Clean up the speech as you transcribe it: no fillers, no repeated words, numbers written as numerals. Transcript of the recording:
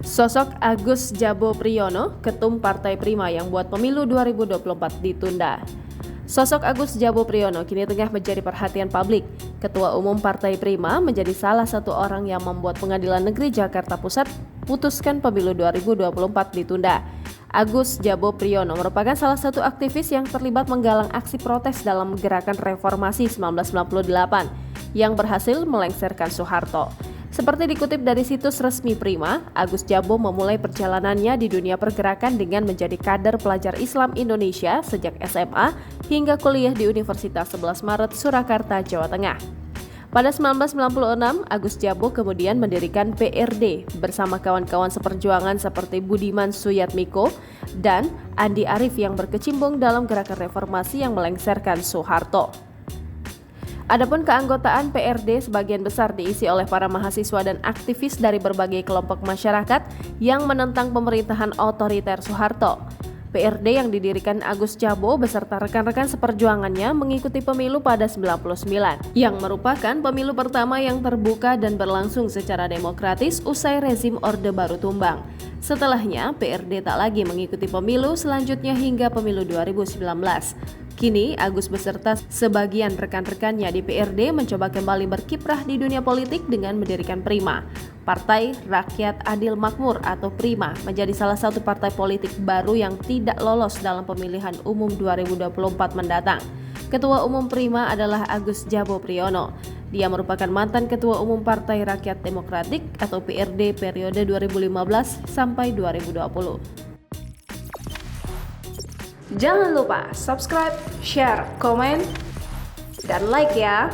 Sosok Agus Jabo Priyono, Ketum Partai Prima yang buat pemilu 2024 ditunda. Sosok Agus Jabo Priyono kini tengah menjadi perhatian publik. Ketua Umum Partai Prima menjadi salah satu orang yang membuat Pengadilan Negeri Jakarta Pusat putuskan pemilu 2024 ditunda. Agus Jabo Priyono merupakan salah satu aktivis yang terlibat menggalang aksi protes dalam gerakan reformasi 1998 yang berhasil melengsarkan Soeharto. Seperti dikutip dari situs resmi Prima, Agus Jabo memulai perjalanannya di dunia pergerakan dengan menjadi kader pelajar Islam Indonesia sejak SMA hingga kuliah di Universitas 11 Maret, Surakarta, Jawa Tengah. Pada 1996, Agus Jabo kemudian mendirikan PRD bersama kawan-kawan seperjuangan seperti Budiman Suyatmiko dan Andi Arief yang berkecimpung dalam gerakan reformasi yang melengsarkan Soeharto. Adapun keanggotaan PRD sebagian besar diisi oleh para mahasiswa dan aktivis dari berbagai kelompok masyarakat yang menentang pemerintahan otoriter Soeharto. PRD yang didirikan Agus Jabo beserta rekan-rekan seperjuangannya mengikuti pemilu pada 99, yang merupakan pemilu pertama yang terbuka dan berlangsung secara demokratis usai rezim Orde Baru tumbang. Setelahnya, PRD tak lagi mengikuti pemilu selanjutnya hingga pemilu 2019. Kini, Agus beserta sebagian rekan-rekannya di PRD mencoba kembali berkiprah di dunia politik dengan mendirikan Prima. Partai Rakyat Adil Makmur atau Prima menjadi salah satu partai politik baru yang tidak lolos dalam pemilihan umum 2024 mendatang. Ketua Umum Prima adalah Agus Jabo Priyono. Dia merupakan mantan Ketua Umum Partai Rakyat Demokratik atau PRD periode 2015 sampai 2020. Jangan lupa subscribe, share, komen, dan like ya!